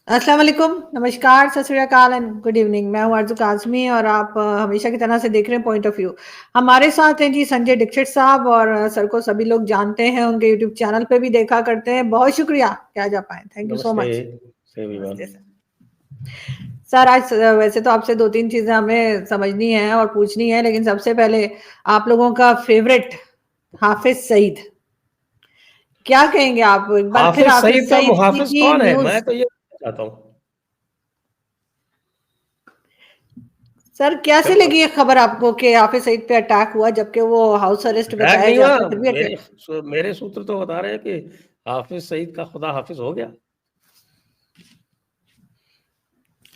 अस्सलाम वालेकुम, नमस्कार, सत श्री अकाल एंड गुड इवनिंग। मैं हूँ आरज़ू काज़मी और आप हमेशा की तरह से देख रहे हैं पॉइंट ऑफ व्यू। हमारे साथ हैं जी संजय दीक्षित साहब और सर को सभी लोग जानते हैं, उनके यूट्यूब चैनल पे भी देखा करते हैं। बहुत शुक्रिया कि आज आप आए। थैंक यू सो नमस्ते मच। एवरीवन। नमस्ते सर। सर आज वैसे तो आपसे 2-3 चीज़ें हमें समझनी है और पूछनी है, लेकिन सबसे पहले आप लोगों का फेवरेट हाफ़िज़ सईद, क्या कहेंगे आप? एक बार फिर हाफिज हाफ़िज़ सईद का सईद जी मुहाफिज की कौन है? न्यूज़। मैं तो ये चाहता हूँ। सर कैसे क्यों लगी ये खबर आपको कि हाफिज सईद पे अटैक हुआ, जबकि वो हाउस अरेस्ट अटैक बताया नहीं हुआ। जाता है, फिर भी मेरे अटैक? मेरे सूत्र तो बता रहे हैं कि हाफिज सईद का खुदा हाफिज हो गया।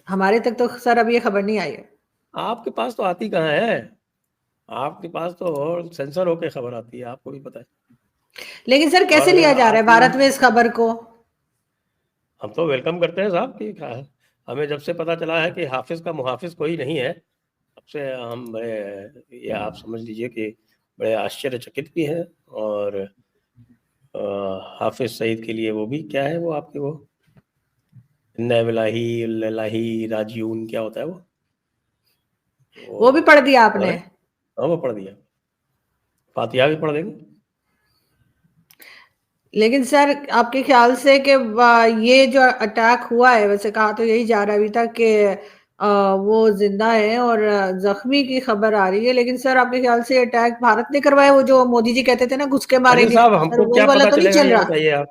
हमारे तक तो सर अभी ये खबर नहीं आई है। आपके पास तो आती कहाँ है? आपके पास तो सेंसर होके खबर आती है, आपको भी पता है। लेकिन सर और कैसे अगर लिया जा रहा है आती भारत में इस खबर को? हम तो वेलकम करते हैं साहब कि हमें जब से पता चला है कि हाफिज का मुहाफिज कोई नहीं है, तब से हम बड़े, ये आप समझ लीजिए कि बड़े आश्चर्यचकित भी हैं। और हाफिज सईद के लिए वो भी क्या है, वो आपके वो नैवलाही ललाही राजीऊन क्या होता है वो वो भी पढ़ दिया पढ़ आपने? रहे? हाँ वो पढ़ दिया, फातिहा भी पढ़ देंगे। लेकिन सर आपके ख्याल से कि ये जो अटैक हुआ है, वैसे कहा तो यही जा रहा है अभी तक कि वो जिंदा है और जख्मी की खबर आ रही है, लेकिन सर आपके ख्याल से अटैक भारत ने करवाया, वो जो मोदी जी कहते थे ना घुस के अरे मारेंगे, साहब सर हमको वही क्या वाला पता तो नहीं चलेगा, चल ये रहा? बताइए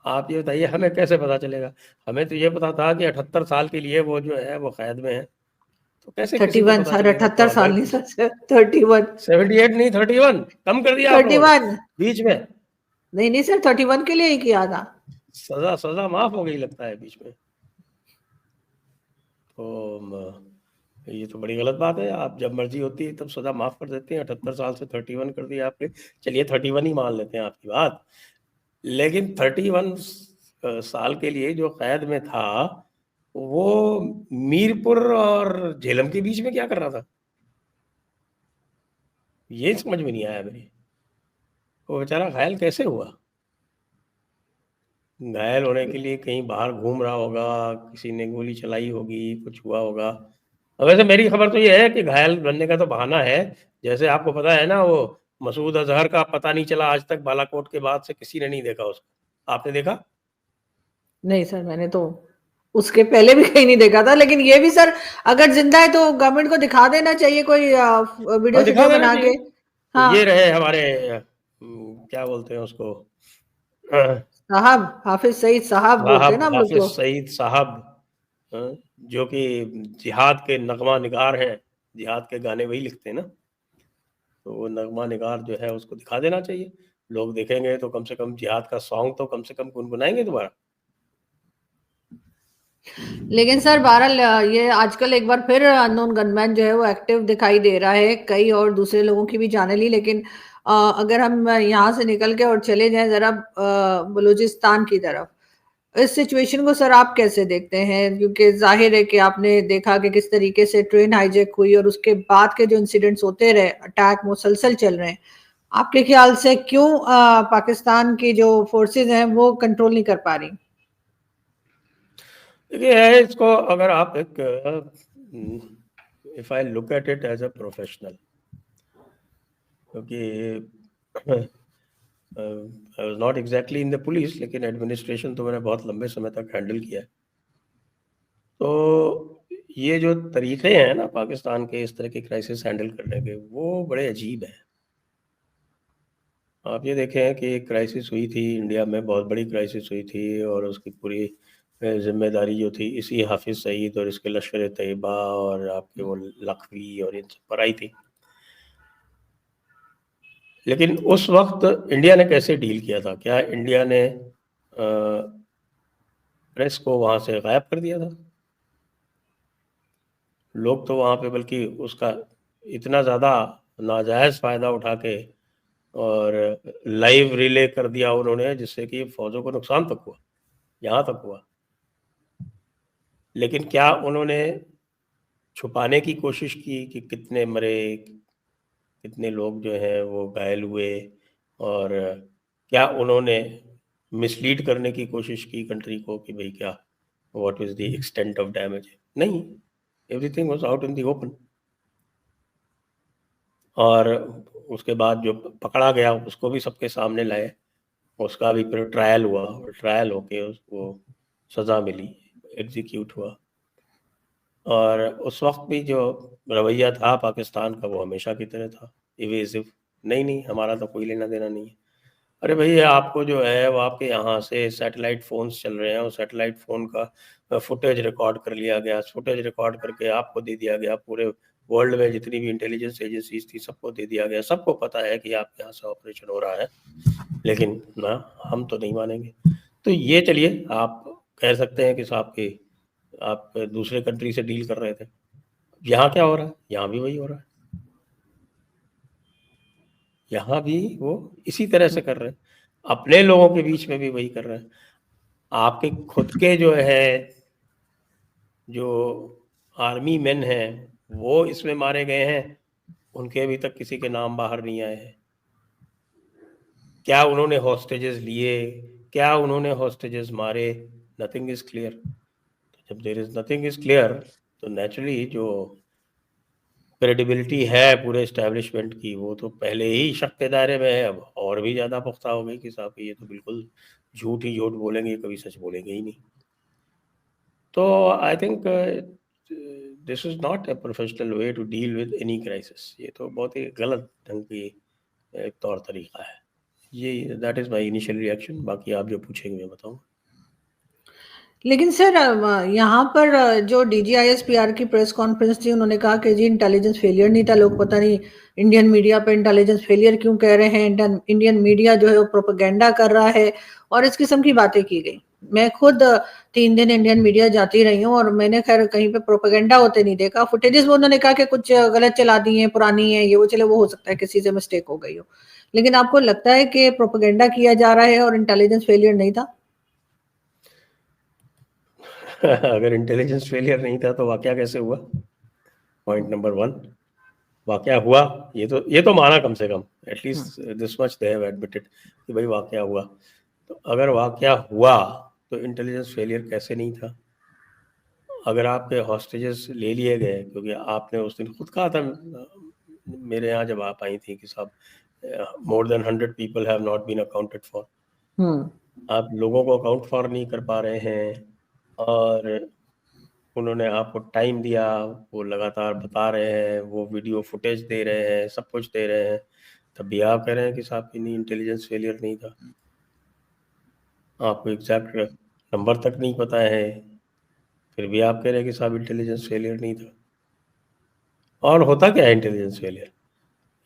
आप ये बताइए हमें कैसे पता चलेगा? हमें तो ये पता था कि 78 साल के लिए वो जो है वो कैद में है, तो कैसे किसी को 31 पता सर, चलेगा? तो 78 साल अगर नहीं सर, 31। 78 नहीं 31 कम कर दिया आपने 31। बीच में। नहीं नहीं सर, 31 के लिए ही किया था। सजा सजा माफ हो गई लगता है बीच में। तो ये तो बड़ी गलत बात है। आप जब मर्जी होती है तब सजा माफ कर देते हैं। 78 साल से 31 कर दिया आपने। चलिए 31 ही मान लेते हैं आपकी बात। लेकिन 31 साल के लिए जो कैद में था, वो मीरपुर और झेलम के बीच में क्या कर रहा था, ये समझ में नहीं आया मेरी। वो बेचारा घायल कैसे हुआ? घायल होने के लिए कहीं बाहर घूम रहा होगा, किसी ने गोली चलाई होगी, कुछ हुआ होगा। और वैसे मेरी खबर तो ये है कि घायल बनने का तो बहाना है। जैसे आपको पता है ना, वो मसूद अजहर का पता नहीं चला आज तक, बालाकोट के बाद से किसी ने नहीं देखा उसको। आपने देखा? नहीं सर, मैंने तो उसके पहले भी कहीं नहीं देखा था, लेकिन ये भी सर अगर जिंदा है तो गवर्नमेंट को दिखा देना चाहिए, कोई हाँ वीडियो दिखा वीडियो देना बना के। चाहिए। तो हाँ। ये रहे हमारे क्या बोलते हैं उसको, अ, साहब, हाफिज सईद साहब बोलते हैं साहब ना हम लोग हाफिज तो। सईद साहब, अ, जो कि जिहाद के नगमा निगार हैं। जिहाद के गाने वही लिखते हैं ना, तो वो नगमा निगार जो है उसको दिखा देना चाहिए। लोग देखेंगे तो कम से कम जिहाद का सॉन्ग तो कम से कम गुनगुनाएंगे दोबारा। लेकिन सर बहरहाल ये आजकल एक बार फिर अननोन गनमैन जो है वो एक्टिव दिखाई दे रहा है, कई और दूसरे लोगों की भी जाने ली, लेकिन अगर हम यहाँ से निकल के और चले जाएं जरा बलूचिस्तान की तरफ, इस सिचुएशन को सर आप कैसे देखते हैं? क्योंकि जाहिर है कि आपने देखा कि किस तरीके से ट्रेन हाईजैक हुई और उसके बाद के जो इंसिडेंट्स होते रहे, अटैक मुसलसल चल रहे हैं। आपके ख्याल से क्यों पाकिस्तान की जो फोर्सेस हैं वो कंट्रोल नहीं कर पा रही? देखिए है इसको, अगर आप एक, if I look at it as a professional, क्योंकि I was not exactly in the police, लेकिन एडमिनिस्ट्रेशन तो मैंने बहुत लंबे समय तक हैंडल किया है। तो ये जो तरीके हैं ना पाकिस्तान के इस तरह के क्राइसिस हैंडल करने के, वो बड़े अजीब हैं। आप ये देखें कि एक क्राइसिस हुई थी इंडिया में, बहुत बड़ी क्राइसिस हुई थी, और उसकी पूरी जिम्मेदारी जो थी इसी हाफिज सईद और इसके लश्कर तैयबा और आपके वो लखवी और इन सब पर आई थी। लेकिन उस वक्त इंडिया ने कैसे डील किया था? क्या इंडिया ने प्रेस को वहाँ से गायब कर दिया था? लोग तो वहाँ पे बल्कि उसका इतना ज़्यादा नाजायज़ फ़ायदा उठा के और लाइव रिले कर दिया उन्होंने, जिससे कि फ़ौजों को नुकसान तक हुआ, यहाँ तक हुआ। लेकिन क्या उन्होंने छुपाने की कोशिश की कि कितने मरे, कितने लोग जो हैं वो घायल हुए? और क्या उन्होंने मिसलीड करने की कोशिश की कंट्री को कि भाई क्या what is the extent of damage. नहीं, everything was out in the open. और उसके बाद जो पकड़ा गया उसको भी सबके सामने लाए, उसका भी फिर ट्रायल हुआ, और ट्रायल होके उसको सज़ा मिली, एग्जीक्यूट हुआ। और उस वक्त भी जो रवैया था पाकिस्तान का वो हमेशा की तरह था, इवेसिव। नहीं नहीं, हमारा तो कोई लेना देना नहीं है। अरे भैया, आपको जो है वो आपके यहाँ से सैटेलाइट फ़ोन्स चल रहे हैं, और सैटेलाइट फ़ोन का फुटेज रिकॉर्ड कर लिया गया, फुटेज रिकॉर्ड करके आपको दे दिया गया, पूरे वर्ल्ड में जितनी भी इंटेलिजेंस एजेंसीज थी सबको दे दिया गया, सबको पता है कि आपके यहाँ से ऑपरेशन हो रहा है, लेकिन ना, हम तो नहीं मानेंगे। तो ये चलिए, आप कह सकते हैं कि साहब कि आप दूसरे कंट्री से डील कर रहे थे। यहाँ क्या हो रहा है? यहाँ भी वही हो रहा है। यहाँ भी वो इसी तरह से कर रहे हैं, अपने लोगों के बीच में भी वही कर रहे हैं। आपके खुद के जो है, जो आर्मी मैन हैं, वो इसमें मारे गए हैं, उनके अभी तक किसी के नाम बाहर नहीं आए हैं। क्या उन्होंने हॉस्टेजेस लिए, क्या उन्होंने हॉस्टेजेस मारे? Nothing is clear. जब there is nothing is clear, तो नेचुरली जो क्रेडिबिलिटी है पूरे इस्टेब्लिशमेंट की, वो तो पहले ही शक के दायरे में है, अब और भी ज़्यादा पुख्ता हो गई कि साहब ये तो बिल्कुल झूठ ही झूठ बोलेंगे, कभी सच बोलेंगे ही नहीं। तो I think this is not a professional way to deal with any crisis. ये तो बहुत ही गलत ढंग की एक तौर तरीका है ये। That is my initial reaction. बाकी आप जो पूछेंगे मैं बताऊँगा। लेकिन सर यहाँ पर जो डीजीआईएसपीआर की प्रेस कॉन्फ्रेंस थी, उन्होंने कहा कि जी इंटेलिजेंस फेलियर नहीं था। लोग पता नहीं इंडियन मीडिया पे इंटेलिजेंस फेलियर क्यों कह रहे हैं, इंडियन मीडिया जो है वो प्रोपेगेंडा कर रहा है, और इस किस्म की बातें की गई। मैं खुद 3 दिन इंडियन मीडिया जाती रही हूँ, और मैंने खैर कहीं पे प्रोपेगेंडा होते नहीं देखा। फुटेजेस वो उन्होंने कहा कि कुछ गलत चला दी है, पुरानी है, ये वो, चले वो हो सकता है किसी से मिस्टेक हो गई हो, लेकिन आपको लगता है कि प्रोपेगेंडा किया जा रहा है और इंटेलिजेंस फेलियर नहीं था? अगर इंटेलिजेंस फेलियर नहीं था तो वाकया कैसे हुआ? पॉइंट नंबर 1, वाकया हुआ, ये तो माना कम से कम, at least this much they have admitted कि भाई वाकया हुआ। तो अगर वाकया हुआ तो इंटेलिजेंस फेलियर कैसे नहीं था? अगर आपके हॉस्टेजेस ले लिए गए, क्योंकि आपने उस दिन खुद कहा था मेरे यहाँ जब आप आई थी कि साहब more than 100 people have not been accounted for. आप लोगों को अकाउंट फॉर नहीं कर पा रहे हैं, और उन्होंने आपको टाइम दिया, वो लगातार बता रहे हैं, वो वीडियो फुटेज दे रहे हैं, सब कुछ दे रहे हैं, तब भी आप कह रहे हैं कि साहब की नहीं, इंटेलिजेंस फेलियर नहीं था। आपको एग्जैक्ट नंबर तक नहीं पता है, फिर भी आप कह रहे हैं कि साहब इंटेलिजेंस फेलियर नहीं था। और होता क्या है इंटेलिजेंस फेलियर?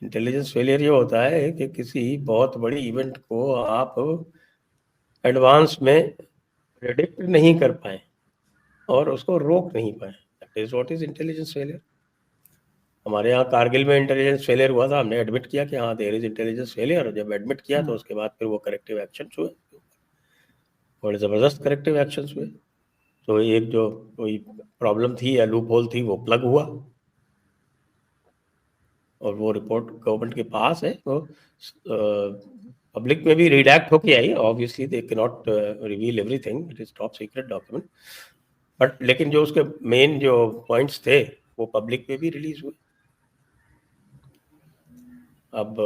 इंटेलिजेंस फेलियर ये होता है कि किसी बहुत बड़ी इवेंट को आप एडवांस में प्रेडिक्ट नहीं कर पाए और उसको रोक नहीं पाए। That is what is intelligence failure. हमारे यहाँ कारगिल में इंटेलिजेंस फेलियर हुआ था, हमने एडमिट किया कि हाँ देयर इज इंटेलिजेंस फेलियर। जब एडमिट किया तो उसके बाद फिर वो करेक्टिव एक्शन हुए, बड़े ज़बरदस्त करेक्टिव एक्शन हुए। तो एक जो कोई प्रॉब्लम थी या लूप होल थी वो प्लग हुआ, और वो रिपोर्ट गवर्नमेंट के पास है, तो पब्लिक में भी रिडैक्ट होके आई। Obviously they can not reveal everything, it is top secret document, but लेकिन जो उसके मेन जो पॉइंट्स थे वो पब्लिक में भी रिलीज हुए। अब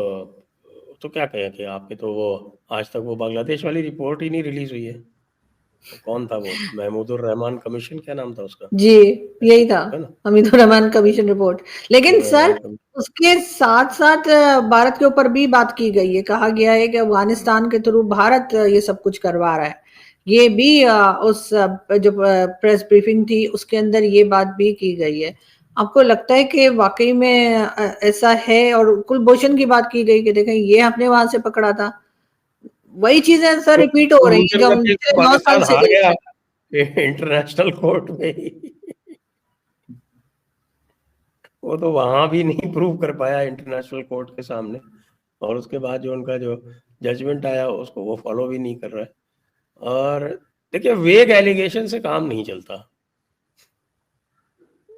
तो क्या कहें कि आपके तो वो आज तक वो बांग्लादेश वाली रिपोर्ट ही नहीं रिलीज हुई है। तो कौन था वो, महमूदुर रहमान कमीशन, क्या नाम था उसका? जी, यही था, है ना, हमीदुर रहमान कमीशन रिपोर्ट। लेकिन सर रहमान कमीशन। उसके साथ-साथ भारत के ऊपर भी बात की गई है। कहा गया है कि अफ़गानिस्तान के थ्रू भारत ये सब कुछ करवा रहा है। ये भी उस जो प्रेस ब्रीफिंग थी उसके अंदर ये बात भी की गई है। आपको लगता है कि वाक़ई में ऐसा है? और कुलभूषण की बात की गई कि देखें ये हमने वहाँ से पकड़ा था। वही चीज़ें सर तो रिपीट हो रही हैं कुलभूषण जो का हम केस तो पिछले 9 साल पाकिस्तान से हार देख गया रहे इंटरनेशनल कोर्ट में ही। वो तो वहां भी नहीं प्रूव कर पाया इंटरनेशनल कोर्ट के सामने, और उसके बाद जो उनका जो जजमेंट आया उसको वो फॉलो भी नहीं कर रहा है। और देखिए, वेग एलिगेशन से काम नहीं चलता।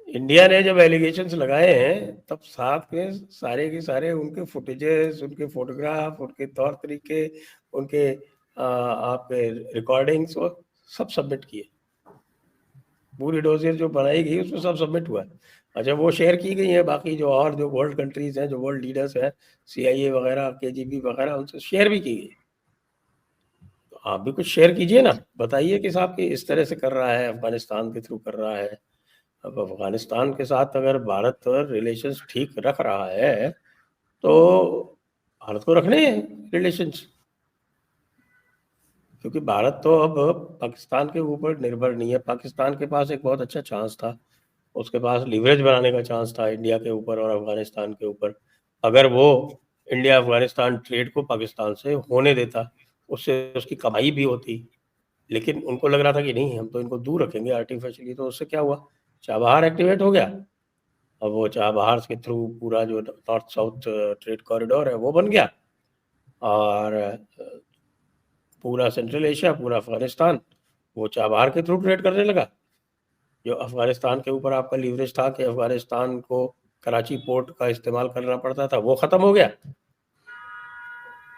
इंडिया ने जब एलिगेशंस लगाए हैं तब साथ में सारे के सारे उनके फुटेजेस, उनके फोटोग्राफ, उनके तौर तरीके, उनके आपके रिकॉर्डिंग्स वो सब सबमिट किए। पूरी डोसियर जो बनाई गई उसमें सब सबमिट हुआ है। अच्छा, वो शेयर की गई है बाकी जो और जो वर्ल्ड कंट्रीज हैं, जो वर्ल्ड लीडर्स हैं, CIA वगैरह, KGB वगैरह, उनसे शेयर भी की गई। तो आप भी कुछ शेयर कीजिए ना, बताइए कि साहब कि इस तरह से कर रहा है, अफगानिस्तान के थ्रू कर रहा है। अब अफगानिस्तान के साथ अगर भारत रिलेशंस ठीक रख रहा है तो भारत को रखने हैं रिलेशंस, क्योंकि भारत तो अब पाकिस्तान के ऊपर निर्भर नहीं है। पाकिस्तान के पास एक बहुत अच्छा चांस था, उसके पास लीवरेज बनाने का चांस था इंडिया के ऊपर और अफगानिस्तान के ऊपर। अगर वो इंडिया अफगानिस्तान ट्रेड को पाकिस्तान से होने देता, उससे उसकी कमाई भी होती। लेकिन उनको लग रहा था कि नहीं, हम तो इनको दूर रखेंगे आर्टिफिशियली। तो उससे क्या हुआ, चाबहार एक्टिवेट हो गया। अब वो चाबहार के थ्रू पूरा जो नॉर्थ साउथ ट्रेड कॉरिडोर है वो बन गया, और पूरा सेंट्रल एशिया, पूरा अफगानिस्तान वो चाबहार के थ्रू ट्रेड करने लगा। जो अफगानिस्तान के ऊपर आपका लीवरेज था कि अफगानिस्तान को कराची पोर्ट का इस्तेमाल करना पड़ता था, वो ख़त्म हो गया।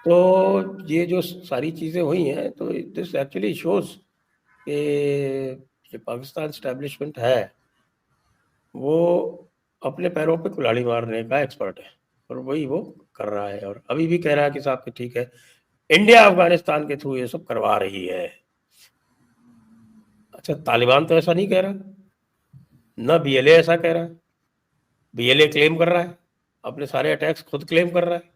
तो ये जो सारी चीज़ें हुई हैं, तो दिस एक्चुअली शोज कि जो पाकिस्तान इस्टेब्लिशमेंट है वो अपने पैरों पे कुल्हाड़ी मारने का एक्सपर्ट है, और वही वो कर रहा है। और अभी भी कह रहा है कि साहब कि ठीक है, इंडिया अफगानिस्तान के थ्रू ये सब करवा रही है। अच्छा, तालिबान तो ऐसा नहीं कह रहा, ना BLA ऐसा कह रहा है। BLA क्लेम कर रहा है, अपने सारे अटैक्स खुद क्लेम कर रहा है।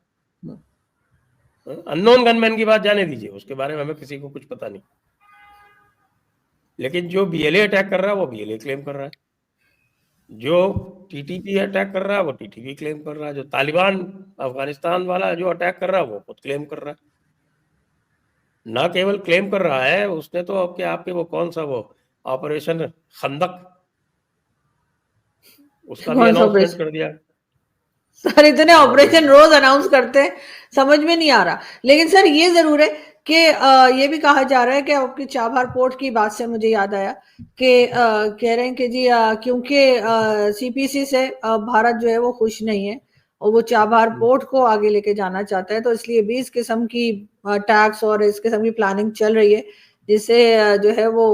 अननोन गनमैन की बात जाने दीजिए, उसके बारे में हमें किसी को कुछ पता नहीं। लेकिन जो BLA अटैक कर रहा है वो BLA क्लेम कर रहा है, जो TTP अटैक कर रहा है वो TTP क्लेम कर रहा है, जो तालिबान अफगानिस्तान वाला जो अटैक कर रहा है वो खुद क्लेम कर रहा है। ना केवल क्लेम कर रहा है, उसने तो आपके वो कौन सा वो ऑपरेशन खंदक, उसका भी कौन सा अनाउंसमेंट ऑपरेशन? कर दिया। सर इतने और ऑपरेशन रोज अनाउंस करते हैं, समझ में नहीं आ रहा। लेकिन सर ये जरूर है कि ये भी कहा जा रहा है कि आपकी चाबहार पोर्ट की बात से मुझे याद आया कि कह रहे हैं कि जी क्योंकि CPC से भारत जो है वो खुश नहीं है और वो चाबहार पोर्ट को आगे लेके जाना चाहता है, तो इसलिए भी इस किस्म की टैक्स और इस किस्म की प्लानिंग चल रही है, जिससे जो है वो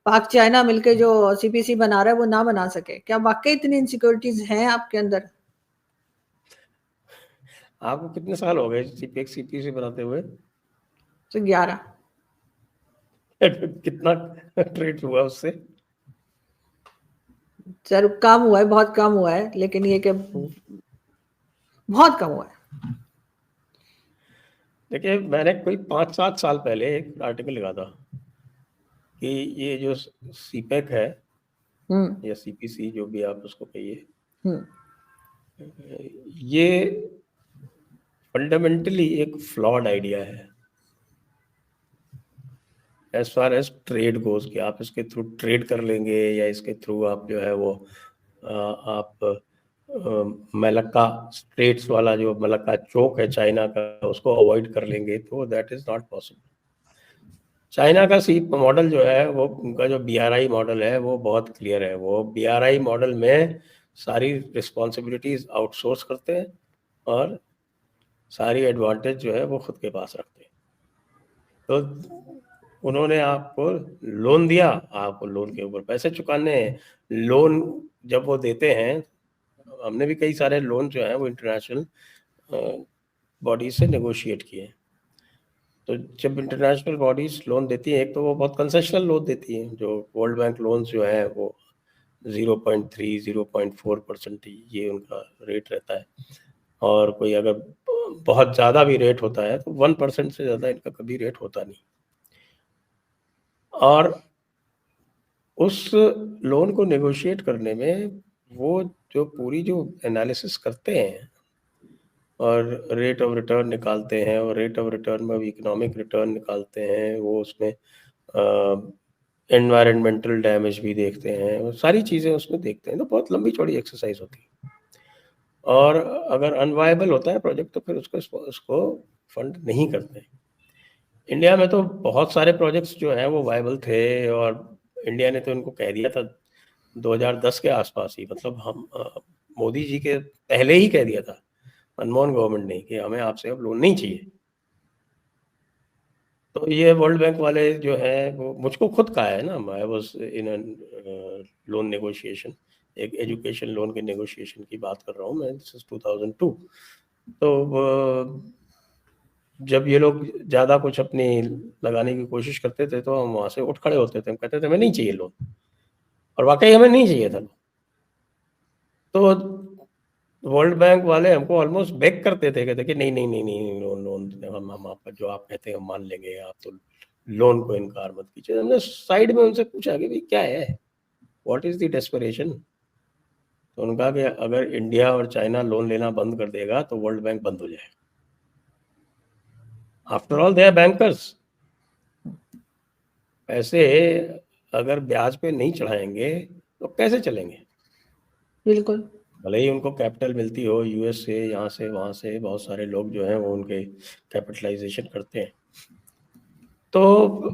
पाक चाइना मिलके जो CPC बना रहा है वो ना बना सके। क्या वाकई इतनी इनसिक्योरिटीज हैं आपके अंदर? आपको कितने साल हो गए CPC बनाते हुए? तो 11। कितना ट्रेड हुआ उससे? सर कम हुआ है, बहुत कम हुआ है, लेकिन ये कि बहुत कम हुआ है। देखिए, मैंने कोई 5-7 साल पहले एक आर्टिकल लिखा था कि ये जो CPEC है हम्म। या CPC, जो भी आप उसको कहिए, हम्म। ये फंडामेंटली एक फ्लॉड आइडिया है as far as trade goes, कि आप इसके थ्रू ट्रेड कर लेंगे या इसके थ्रू आप जो है वो आप मलक्का स्ट्रेट्स वाला जो मलक्का चौक है चाइना का, उसको अवॉइड कर लेंगे, तो that is not possible. China का सी मॉडल जो है वो, उनका जो BRI मॉडल है वो बहुत क्लियर है। वो BRI मॉडल में सारी रिस्पॉन्सिबिलिटीज आउटसोर्स करते हैं और सारी एडवांटेज जो है वो खुद के पास रखते हैं। तो उन्होंने आपको लोन दिया, आपको लोन के ऊपर पैसे चुकाने हैं। लोन जब वो देते हैं, हमने भी कई सारे लोन जो हैं वो इंटरनेशनल बॉडी से नेगोशिएट किए हैं। तो जब इंटरनेशनल बॉडीज लोन देती हैं, एक तो वो बहुत कंसेशनल लोन देती हैं। जो वर्ल्ड बैंक लोन्स जो हैं वो 0.3 0.4% ये उनका रेट रहता है, और कोई अगर बहुत ज़्यादा भी रेट होता है तो 1% से ज़्यादा इनका कभी रेट होता नहीं। और उस लोन को नेगोशिएट करने में वो जो पूरी जो एनालिसिस करते हैं और रेट ऑफ रिटर्न निकालते हैं, और रेट ऑफ रिटर्न में भी इकोनॉमिक रिटर्न निकालते हैं, वो उसमें एनवायरमेंटल डैमेज भी देखते हैं, वो सारी चीज़ें उसमें देखते हैं। तो बहुत लंबी चौड़ी एक्सरसाइज होती है, और अगर अनवायबल होता है प्रोजेक्ट तो फिर उसको फंड नहीं करते। इंडिया में तो बहुत सारे प्रोजेक्ट्स जो हैं वो वायबल थे, और इंडिया ने तो इनको कह दिया था 2010 के आसपास ही, मतलब हम मोदी जी के पहले ही कह दिया था, मनमोहन गवर्नमेंट ने, कि हमें आपसे अब लोन नहीं चाहिए। तो ये वर्ल्ड बैंक वाले जो हैं वो मुझको खुद कहा है ना, I was in loan negotiation, एक एजुकेशन लोन के नेगोशिएशन की बात कर रहा हूँ मैं, दिस इज 2002। तो जब ये लोग ज़्यादा कुछ अपनी लगाने की कोशिश करते थे तो हम वहाँ से उठ खड़े होते थे, हम कहते थे हमें नहीं चाहिए लोन, और वाकई हमें नहीं चाहिए था। तो वर्ल्ड बैंक वाले हमको ऑलमोस्ट बेग करते थे, कहते कि नहीं नहीं नहीं नहीं लोन हम आपका जो आप कहते हैं हम मान लेंगे, आप तो लोन को इनकार मत कीजिए। हमने साइड में उनसे पूछा कि भाई क्या है, व्हाट इज द डेस्परेशन। तो उन्होंने कहा कि अगर इंडिया और चाइना लोन लेना बंद कर देगा तो वर्ल्ड बैंक बंद हो जाएगा। After all they are bankers. पैसे अगर ब्याज पे नहीं चढ़ाएंगे तो कैसे चलेंगे। बिल्कुल। भले ही उनको कैपिटल मिलती हो यूएस से, यहाँ से वहाँ से, बहुत सारे लोग जो हैं वो उनके कैपिटलाइजेशन करते हैं। तो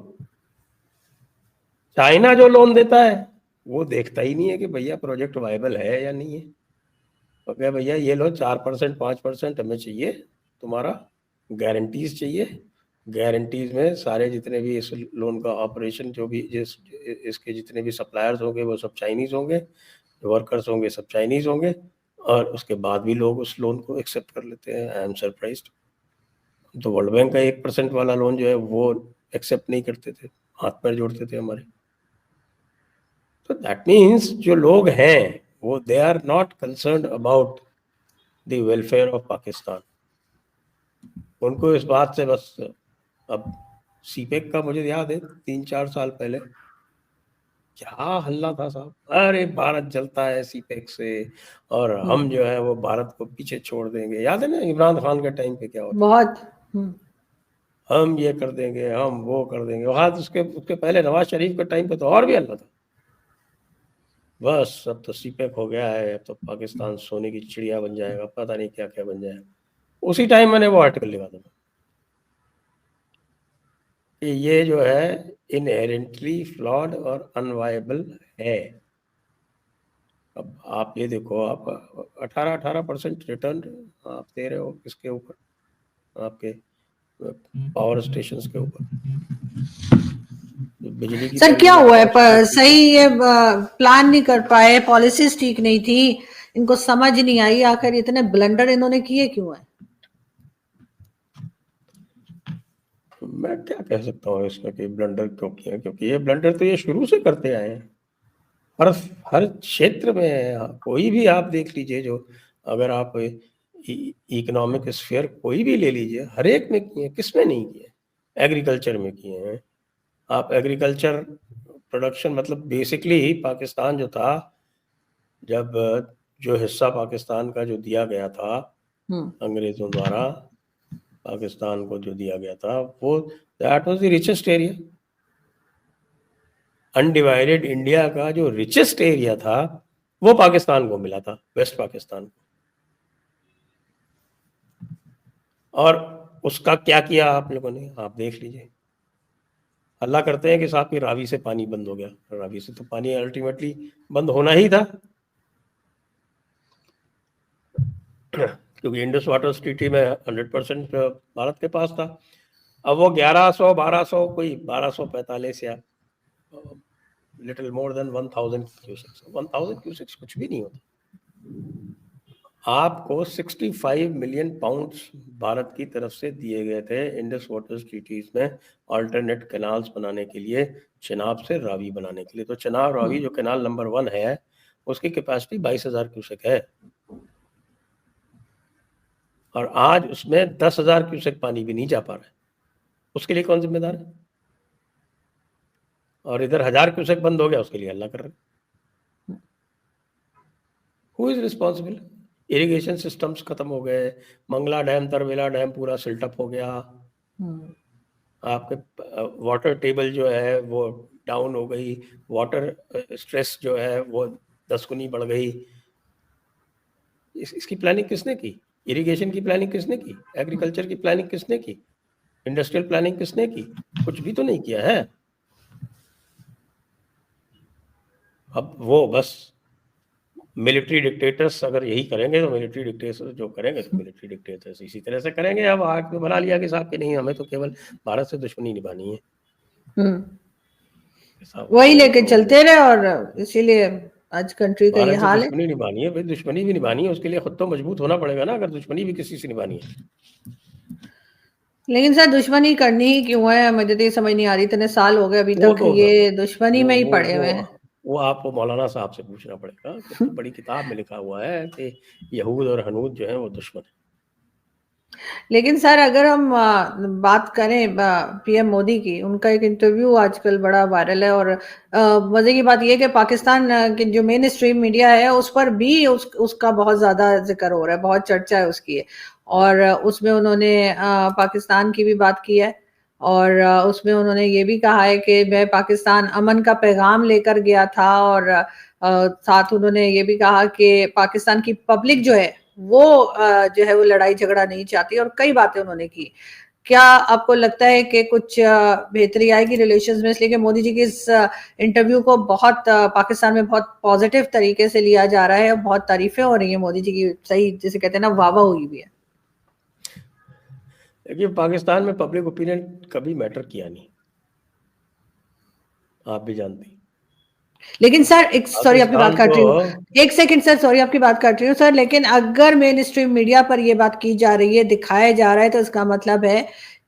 चाइना जो लोन देता है वो देखता ही नहीं है कि भैया प्रोजेक्ट वायबल है या नहीं है। तो क्या भैया ये लो 4% 5% हमें चाहिए, तुम्हारा गारंटीज चाहिए, गारंटीज में सारे जितने भी इस लोन का ऑपरेशन जो भी इसके जितने भी सप्लायर्स होंगे वो सब चाइनीज होंगे, वर्कर्स होंगे सब चाइनीज होंगे, और उसके बाद भी लोग उस लोन को एक्सेप्ट कर लेते हैं। I am surprised. तो वर्ल्ड बैंक का 1% वाला लोन जो है वो एक्सेप्ट नहीं करते थे, हाथ पैर जोड़ते थे हमारे। तो दैट मीन्स जो लोग हैं वो they are not concerned about the welfare of Pakistan. उनको इस बात से बस, अब सीपेक का मुझे याद है 3-4 साल पहले क्या हल्ला था साहब, अरे भारत जलता है सीपेक से और हम जो है वो भारत को पीछे छोड़ देंगे। याद है ना इमरान खान के टाइम पे क्या होता, बहुत। हम ये कर देंगे, हम वो कर देंगे। हाँ, उसके उसके पहले नवाज शरीफ के टाइम पे तो और भी हल्ला था। बस अब तो सीपेक हो गया है, अब तो पाकिस्तान सोने की चिड़िया बन जाएगा, पता नहीं क्या क्या बन जाएगा। उसी टाइम मैंने वो आर्टिकल लिखा था कि ये जो है इनहेरेंटली फ्लॉड और अनवायबल है। अब आप ये देखो, आप 18% रिटर्न आप दे रहे हो किसके ऊपर, आपके पावर स्टेशन के ऊपर, बिजली की सर क्या परियोजना हुआ है पावर सही ये प्लान नहीं कर पाए, पॉलिसीज ठीक नहीं थी, इनको समझ नहीं आई, आखिर इतने ब्लंडर इन्होंने किए क्यों है। मैं क्या कह सकता हूँ इसमें कि ब्लंडर क्यों किया, क्योंकि ये ब्लंडर तो ये शुरू से करते आए हैं। हर हर क्षेत्र में कोई भी आप देख लीजिए, जो अगर आप इकोनॉमिक स्फीयर कोई भी ले लीजिए, हर एक में किए, किसमें नहीं किए। एग्रीकल्चर में किए हैं आप, एग्रीकल्चर प्रोडक्शन मतलब बेसिकली पाकिस्तान जो था, जब जो हिस्सा पाकिस्तान का जो दिया गया था अंग्रेजों द्वारा, पाकिस्तान को जो दिया गया था वो that was the richest area. Undivided India का जो रिचेस्ट एरिया था वो पाकिस्तान को मिला था, वेस्ट पाकिस्तान को। और उसका क्या किया आप लोगों ने, आप देख लीजिए। अल्लाह करते हैं कि साहब की रावी से पानी बंद हो गया, रावी से तो पानी अल्टीमेटली बंद होना ही था क्योंकि इंडस वाटर ट्रीटी में 100% भारत के पास था। अब वो 1100 1200 कोई 1245 या little more than 1000 cusecs, 1000 cusecs कुछ भी नहीं होता। आपको 65 मिलियन पाउंड्स भारत की तरफ से दिए गए थे इंडस वाटर ट्रीटीज में, अल्टरनेट कैनाल्स बनाने के लिए, चेनाब से रावी बनाने के लिए। तो चेनाब रावी जो कैनाल नंबर 1 है उसकी कैपेसिटी 22,000 क्यूसेक है, और आज उसमें 10,000 क्यूसेक पानी भी नहीं जा पा रहा है। उसके लिए कौन जिम्मेदार है। और इधर 1000 क्यूसेक बंद हो गया, उसके लिए अल्लाह कर रहे। Who is responsible. Irrigation systems खत्म हो गए, मंगला डैम तरवेला डैम पूरा सिल्टअप हो गया, आपके वाटर टेबल जो है वो डाउन हो गई, वाटर स्ट्रेस जो है वो 10 गुनी बढ़ गई। इसकी प्लानिंग किसने की। इरिगेशन की प्लानिंग किसने की, एग्रीकल्चर की प्लानिंग किसने की, इंडस्ट्रियल प्लानिंग किसने की, कुछ भी तो नहीं किया है। अब वो बस मिलिट्री डिक्टेटर्स अगर यही करेंगे तो मिलिट्री डिक्टेटर्स जो करेंगे तो मिलिट्री डिक्टेटर्स इसी तरह से करेंगे। अब आके बना लिया कि साहब कि नहीं हमें तो केवल भारत से दुश्मनी निभानी है। वही लेके चलते रहे और इसीलिए आज कंट्री का ये भारत से हाल है। दुश्मनी निभानी है भाई, दुश्मनी भी निभानी है, उसके लिए खुद तो मजबूत होना पड़ेगा ना, अगर दुश्मनी भी किसी से निभानी है। लेकिन सर दुश्मनी करनी ही क्यों है, मुझे तो ये समझ नहीं आ रही, इतने साल हो गए अभी वो तक तो ये दुश्मनी में ही वो पड़े वो हुए हैं। वो आपको मौलाना साहब से पूछना पड़ेगा कि इतनी बड़ी किताब में लिखा हुआ है कि यहूद और हनूद जो है वो दुश्मन है। लेकिन सर अगर हम बात करें पीएम मोदी की, उनका एक इंटरव्यू आजकल बड़ा वायरल है और मजे की बात यह है कि पाकिस्तान की जो मेन स्ट्रीम मीडिया है उस पर भी उसका बहुत ज्यादा जिक्र हो रहा है, बहुत चर्चा है उसकी। और उसमें उन्होंने पाकिस्तान की भी बात की है और उसमें उन्होंने ये भी कहा है कि मैं पाकिस्तान अमन का पैगाम लेकर गया था और साथ उन्होंने ये भी कहा कि पाकिस्तान की पब्लिक जो है वो जो है वो लड़ाई झगड़ा नहीं चाहती और कई बातें उन्होंने की। क्या आपको लगता है कि कुछ बेहतरी आएगी रिलेशंस में, इसलिए कि मोदी जी की इस इंटरव्यू को बहुत पाकिस्तान में बहुत पॉजिटिव तरीके से लिया जा रहा है और बहुत तारीफें हो रही है मोदी जी की, सही जिसे कहते हैं ना वाह वाह हुई भी है। देखिए पाकिस्तान में पब्लिक ओपिनियन कभी मैटर किया नहीं, आप भी जानती। लेकिन सर एक सॉरी आपकी बात पाकिस्तान काट को रही हूँ, एक सेकंड सर, सॉरी आपकी बात काट रही हूँ सर, लेकिन अगर मेन स्ट्रीम मीडिया पर ये बात की जा रही है, दिखाया जा रहा है, तो इसका मतलब है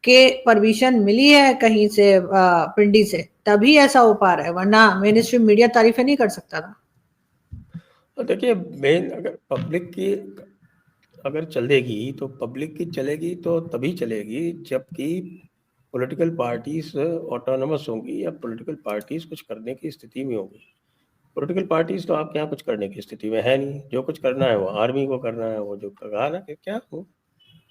कि परमिशन मिली है कहीं से पिंडी से, तभी ऐसा हो पा रहा है, वरना मेन स्ट्रीम मीडिया तारीफें नहीं कर सकता था। तो देखिए मेन अगर पब्लिक की अगर चलेगी तो पब्लिक की चलेगी तो तभी चलेगी जबकि पॉलिटिकल पार्टीज ऑटोनमस होंगी या पॉलिटिकल पार्टीज कुछ करने की स्थिति में होंगी। पॉलिटिकल पार्टीज तो आपके यहाँ कुछ करने की स्थिति में है नहीं, जो कुछ करना है वो आर्मी को करना है। वो जो कहा ना कि क्या वो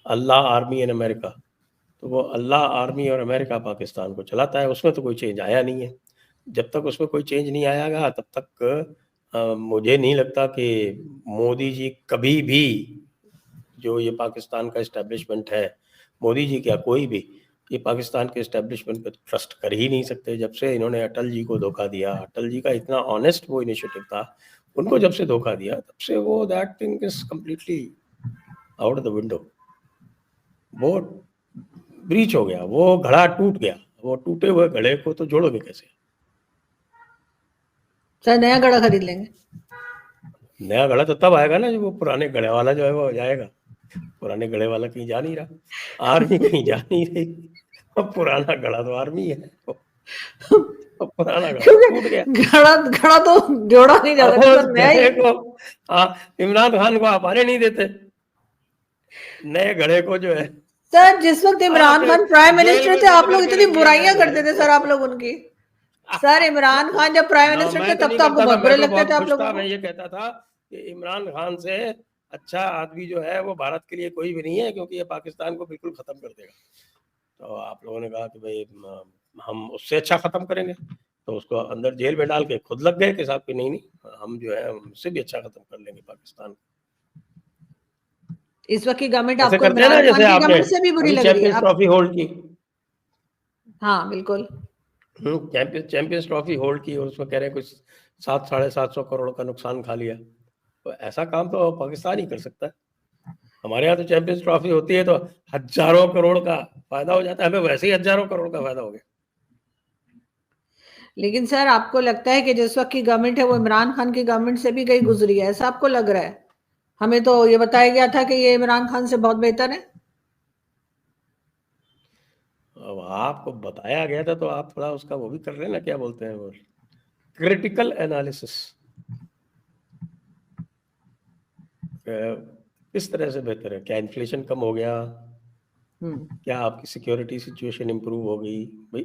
अल्लाह आर्मी इन अमेरिका, तो वो अल्लाह आर्मी और अमेरिका पाकिस्तान को चलाता है, उसमें तो कोई चेंज आया नहीं है। जब तक उसमें कोई चेंज नहीं आएगा तब तक मुझे नहीं लगता कि मोदी जी कभी भी जो ये पाकिस्तान का इस्टेब्लिशमेंट है, मोदी जी क्या कोई भी ये पाकिस्तान के इस्टेब्लिशमेंट पे ट्रस्ट कर ही नहीं सकते। जब से इन्होंने अटल जी को धोखा दिया, अटल जी का इतना ऑनेस्ट वो इनिशिएटिव था, उनको जब से धोखा दिया तब से वो that thing is completely out the window. वो ब्रीच हो गया, वो घड़ा टूट गया। वो टूटे हुए घड़े को तो जोड़ोगे कैसे? सर नया घड़ा खरीद लेंगे। नया घड़ा तो तब आएगा ना जब वो पुराने घड़े वाला जो है वो जाएगा। पुराने घड़े वाला कहीं जा नहीं रहा, आर्मी कहीं जा नहीं रही, अब पुराना घड़ा तो आर्मी है, अब पुराना घड़ा टूट गया। घड़ा घड़ा तो जोड़ा नहीं जा सकता सर, नया ही। इमरान खान को आप आने नहीं देते, नए घड़े को जो है। सर जिस वक्त इमरान खान प्राइम मिनिस्टर थे आप लोग इतनी बुराइयां करते थे सर, आप लोग उनकी। सर इमरान खान जब प्राइम मिनिस्टर थे मैं तो तब नहीं तो आपको करता था, बहुत मैं बुरे तो लगते थे बहुत आप खुश लोगों था। को। मैं ये कहता था कि इमरान खान से अच्छा आदमी जो है वो भारत के लिए कोई भी नहीं है, क्योंकि ये पाकिस्तान को बिल्कुल खत्म कर देगा। तो आप लोगों ने कहा कि भाई हम उससे अच्छा खत्म करेंगे, तो उसको अंदर जेल में डाल के खुद लग गए कि साहब कि नहीं नहीं हम जो है उससे भी अच्छा खत्म कर लेंगे पाकिस्तान। इस वक्त की गवर्नमेंट ऐसे आपको करते हैं ना इमरान जैसे खान की आपने गवर्नमेंट से भी बुरी अभी लग रही है चैंपियंस आप? ट्रॉफी होल्ड की। हाँ बिल्कुल। चैंपियंस ट्रॉफी होल्ड की और उसमें कह रहे हैं कुछ 700-750 करोड़ का नुकसान खा लिया। तो ऐसा काम तो पाकिस्तान ही कर सकता है। हमारे यहाँ तो चैंपियंस ट्रॉफी होती है तो हजारों करोड़ का फायदा हो जाता है, हमें वैसे ही हजारों करोड़ का फायदा हो गया। लेकिन सर आपको लगता है कि जिस वक्त की गवर्नमेंट है वो इमरान खान की गवर्नमेंट से भी कहीं गुजरी है, ऐसा आपको लग रहा है? हमें तो ये बताया गया था कि ये इमरान खान से बहुत बेहतर है। अब आपको बताया गया था तो आप थोड़ा उसका वो भी कर रहे हैं ना, क्या बोलते हैं वो, क्रिटिकल एनालिसिस। किस तरह से बेहतर है? क्या इन्फ्लेशन कम हो गया? क्या आपकी सिक्योरिटी सिचुएशन इंप्रूव हो गई? भाई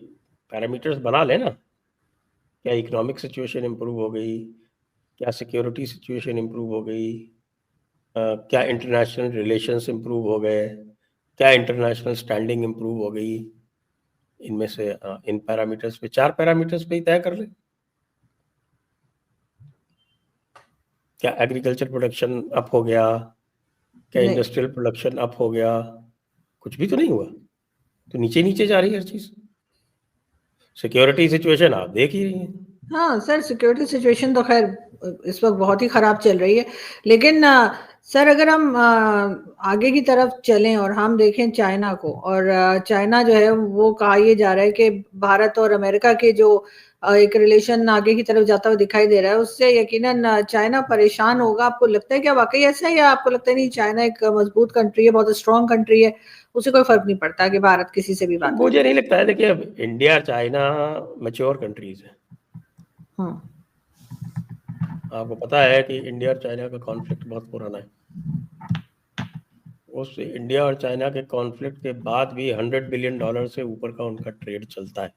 पैरामीटर्स बना लेना। क्या इकोनॉमिक सिचुएशन इंप्रूव हो गई? क्या सिक्योरिटी सिचुएशन इंप्रूव हो गई? क्या इंटरनेशनल रिलेशंस इंप्रूव हो गए? क्या इंटरनेशनल स्टैंडिंग इंप्रूव हो गई? इनमें से इन पैरामीटर्स पे, 4 पैरामीटर्स पे ही तय कर ले। क्या एग्रीकल्चर प्रोडक्शन अप हो गया? क्या इंडस्ट्रियल प्रोडक्शन अप हो गया? कुछ भी तो नहीं हुआ, तो नीचे नीचे जा रही है हर चीज। सिक्योरिटी सिचुएशन आप देख ही रही हैं। हाँ सर सिक्योरिटी सिचुएशन तो खैर इस वक्त बहुत ही खराब चल रही है, लेकिन सर अगर हम आगे की तरफ चलें और हम देखें चाइना को, और चाइना जो है वो कहा ये जा रहा है कि भारत और अमेरिका के जो एक रिलेशन आगे की तरफ जाता हुआ दिखाई दे रहा है, उससे यकीनन चाइना परेशान होगा। आपको लगता है क्या वाकई ऐसा है, या आपको लगता है नहीं चाइना एक मजबूत कंट्री है, बहुत स्ट्रांग कंट्री है, उसे कोई फर्क नहीं पड़ता कि भारत किसी से भी बात करे? मुझे नहीं लगता है। देखिए, अब इंडिया चाइना मैच्योर कंट्रीज है। हम्म। आपको पता है कि इंडिया और चाइना का कॉन्फ्लिक्ट बहुत पुराना है। उस इंडिया और चाइना के कॉन्फ्लिक्ट के बाद भी $100 बिलियन से ऊपर का उनका ट्रेड चलता है।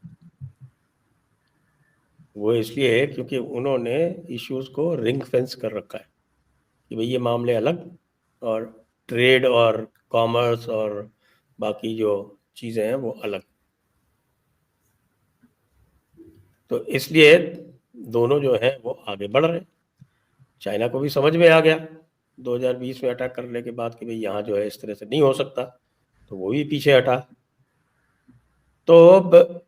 वो इसलिए है क्योंकि उन्होंने इश्यूज को रिंग फेंस कर रखा है कि भाई ये मामले अलग, और ट्रेड और कॉमर्स और बाकी जो चीज़ें हैं वो अलग। तो इसलिए दोनों जो है वो आगे बढ़ रहे हैं। चाइना को भी समझ में आ गया 2020 में अटैक करने के बाद कि भाई यहाँ जो है इस तरह से नहीं हो सकता, तो वो भी पीछे हटा। तो अब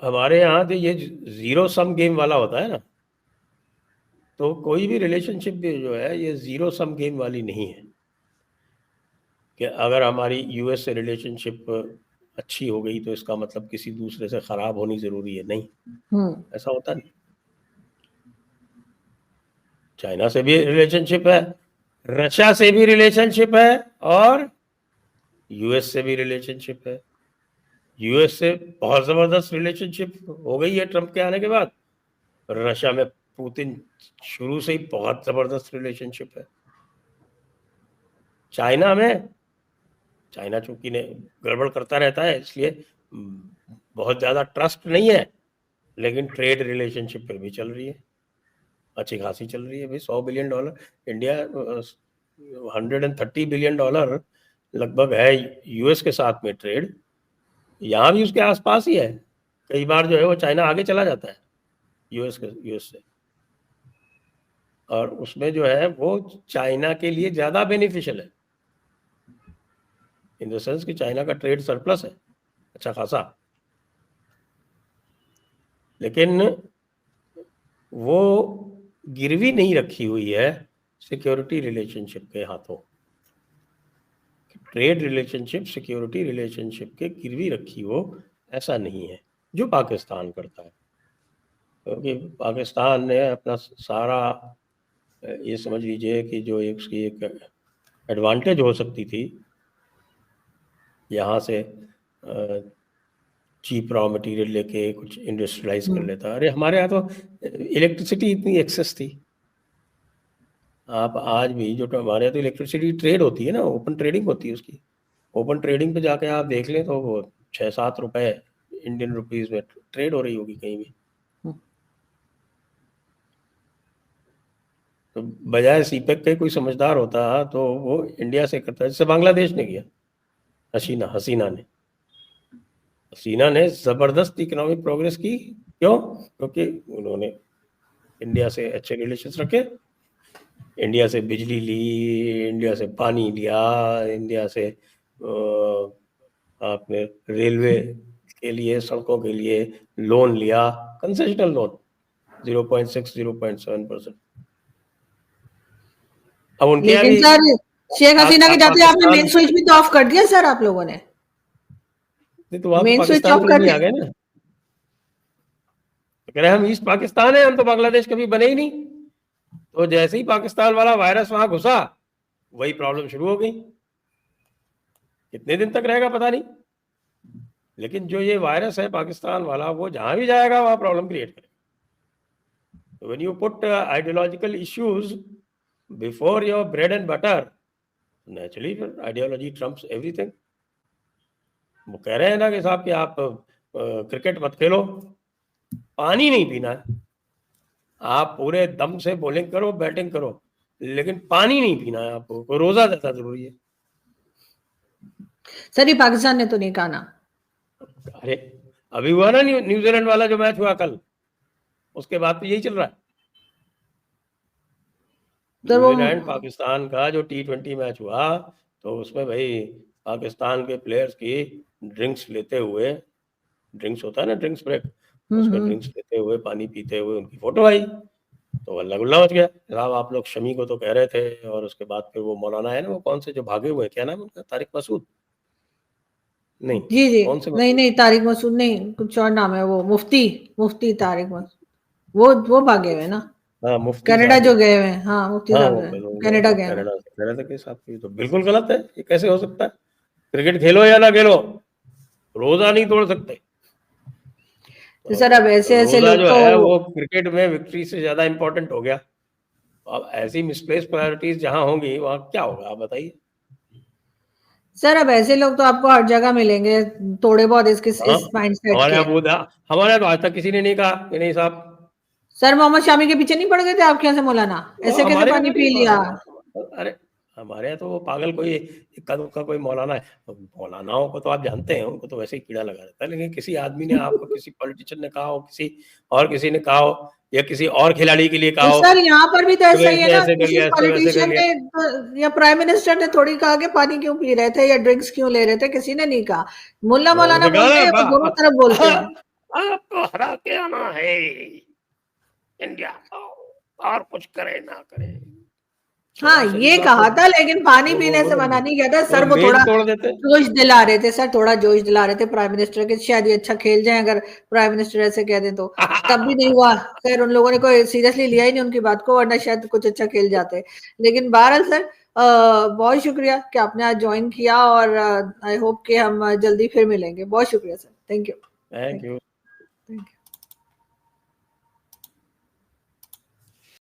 हमारे यहाँ तो ये जीरो सम गेम वाला होता है ना, तो कोई भी रिलेशनशिप भी जो है ये जीरो सम गेम वाली नहीं है कि अगर हमारी यूएस से रिलेशनशिप अच्छी हो गई तो इसका मतलब किसी दूसरे से खराब होनी जरूरी है। नहीं, ऐसा होता नहीं। चाइना से भी रिलेशनशिप है, रशिया से भी रिलेशनशिप है, और यूएस से भी रिलेशनशिप है। यूएस से बहुत जबरदस्त रिलेशनशिप हो गई है ट्रम्प के आने के बाद। रशिया में पुतिन शुरू से ही बहुत जबरदस्त रिलेशनशिप है। चाइना चूंकि ने गड़बड़ करता रहता है, इसलिए बहुत ज्यादा ट्रस्ट नहीं है, लेकिन ट्रेड रिलेशनशिप फिर भी चल रही है, अच्छी खासी चल रही है भाई। $100 बिलियन इंडिया, $130 बिलियन लगभग है यूएस के साथ में ट्रेड। यहाँ भी उसके आसपास ही है। कई बार जो है वो चाइना आगे चला जाता है यूएस से, और उसमें जो है वो चाइना के लिए ज्यादा बेनिफिशियल है, इन द सेंस कि चाइना का ट्रेड सरप्लस है अच्छा खासा, लेकिन वो गिरवी नहीं रखी हुई है सिक्योरिटी रिलेशनशिप के हाथों। ट्रेड रिलेशनशिप सिक्योरिटी रिलेशनशिप के गिरवी रखी हो, ऐसा नहीं है जो पाकिस्तान करता है। क्योंकि पाकिस्तान ने अपना सारा, ये समझ लीजिए कि जो उसकी एक एडवांटेज हो सकती थी यहाँ से चीप रॉ मटेरियल लेके कुछ इंडस्ट्रियलाइज कर लेता। अरे हमारे यहाँ तो इलेक्ट्रिसिटी इतनी एक्सेस थी। आप आज भी जो हमारे यहाँ तो इलेक्ट्रिसिटी ट्रेड होती है ना, ओपन ट्रेडिंग होती है उसकी। ओपन ट्रेडिंग पे जाके आप देख लें तो वो 6-7 रुपए इंडियन रुपीज में ट्रेड हो रही होगी कहीं भी। तो बजाय सीपेक के कोई समझदार होता तो वो इंडिया से करता, जैसे बांग्लादेश ने किया। हसीना ने जबरदस्त इकोनॉमिक प्रोग्रेस की। क्यों? क्योंकि उन्होंने इंडिया से अच्छे रिलेशंस रखे, इंडिया से बिजली ली, इंडिया से पानी लिया, इंडिया से आपने रेलवे के लिए, सड़कों के लिए लोन लिया, कंसेशनल लोन 0.6-0.7%। अब उनके यहाँ लेकिन भी सर शेख हसीना के जाते आपने मेन पाकिस्तान, स्विच भी तो ऑफ कर दिया सर आप लोगों ने। नहीं तो वहां तो मेन स्विच पाकिस्तान ऑफ के कर नहीं आ दिया। गए ना। तो कह रहे हम ईस्ट पाकिस्तान है, हम तो बांग्लादेश कभी बने ही नहीं। तो जैसे ही पाकिस्तान वाला वायरस वहां घुसा, वही प्रॉब्लम शुरू हो गई। कितने दिन तक रहेगा पता नहीं, लेकिन जो ये वायरस है पाकिस्तान वाला, वो जहां भी जाएगा वहां प्रॉब्लम क्रिएट करेगा। When you put ideological issues before your bread and butter, naturally ideology Trump's everything. वो कह रहे हैं ना कि साहब कि आप क्रिकेट मत खेलो, पानी नहीं पीना है। आप पूरे दम से बॉलिंग करो, बैटिंग करो, लेकिन पानी नहीं पीना है आपको। रोजा ज्यादा जरूरी है। सर ये पाकिस्तान ने तो नहीं कहा ना। अरे अभी हुआ ना न्यूजीलैंड वाला जो मैच हुआ कल, उसके बाद तो यही चल रहा है। सर वो न्यूजीलैंड पाकिस्तान का जो T20 मैच हुआ, तो उसमें भाई पाकिस्तान के प्लेयर्स की ड्रिंक्स लेते हुए, ड्रिंक्स होता है ना ड्रिंक्स ब्रेक, उसमें ड्रिंक्स लेते हुए, पानी पीते हुए उनकी फोटो आई। तो हल्ला गुल्ला मच गया, साहब आप लोग शमी को तो कह रहे थे, और उसके बाद फिर वो मौलाना है ना, वो कौन से जो भागे हुए, क्या नाम है उनका, तारिक मसूद? नहीं, जी जी, कौन से नहीं मसूद? नहीं, तारिक मसूद नहीं, कुछ और नाम है, वो मुफ्ती, मुफ्ती तारिक मसूद, वो भागे हुए ना, हाँ, मुफ्ती कनाडा साहब जो वो। गए हुए हैं, हाँ मुफ्ती हाँ, साहब वो जो है कनाडा वो गए हुए हैं। कनाडा से कह रहे थे कि साहब ये तो बिल्कुल गलत है, ये कैसे हो सकता है, क्रिकेट खेलो या ना खेलो, रोजा नहीं तोड़ सकते। तो सर अब ऐसे ऐसे रोजा लोग जो तो, है वो क्रिकेट में विक्ट्री से ज्यादा इंपॉर्टेंट हो गया। अब ऐसी मिसप्लेस प्रायोरिटीज जहां होंगी वहां क्या होगा, आप बताइए। सर अब ऐसे लोग तो आपको हर जगह मिलेंगे, थोड़े बहुत हाँ, इस माइंडसेट हमारे के। यहाँ हमारे यहाँ तो आज तक किसी ने नहीं कहा कि नहीं साहब। सर मोहम्मद शामी के पीछे नहीं पड़ गए थे आपके यहाँ से मौलाना, ऐसे कैसे हमारे यहाँ पानी तो पी लिया? नहीं, अरे हमारे यहाँ तो वो पागल कोई इक्का दुक्का कोई मौलाना है, तो मौलानाओं को तो आप जानते हैं, उनको तो वैसे ही कीड़ा लगा रहता है, लेकिन किसी आदमी ने आपको, किसी पॉलिटिशियन ने कहा हो, किसी ने कहा हो, या किसी और खिलाड़ी के लिए कहा तो हो, सर यहाँ पर भी तो ऐसा ही है इसने ना, ऐसे कर किसी लिया, इसने वैसे कर पॉलिटिशियन लिया। ने या प्राइम मिनिस्टर ने थोड़ी कहा कि पानी क्यों पी रहे थे या ड्रिंक्स क्यों ले रहे थे, किसी ने नहीं कहा। मुल्ला लोगों मौलाना से कहा बोलते ना हैं, वो दोनों तरफ बोलते हैं। आपको हरा के आना है इंडिया को, और कुछ करे ना करे। हाँ शहबाज शरीफ ये साहब कहा तो था, लेकिन पानी पीने वो से तो मना नहीं किया था वो सर, तो वो थोड़ा मेज तोड़ देते। जोश दिला रहे थे सर, थोड़ा जोश दिला रहे थे प्राइम मिनिस्टर के, शायद ये अच्छा खेल जाए अगर प्राइम मिनिस्टर ऐसे कह दें तो। तब भी नहीं हुआ, खैर उन लोगों ने कोई सीरियसली लिया ही नहीं उनकी बात को, वरना शायद कुछ अच्छा खेल जाते। लेकिन बहरहाल सर, बहुत शुक्रिया कि आपने आज ज्वाइन किया, और आई होप कि हम जल्दी फिर मिलेंगे। बहुत शुक्रिया sir, thank you, thank thank you. You, thank you.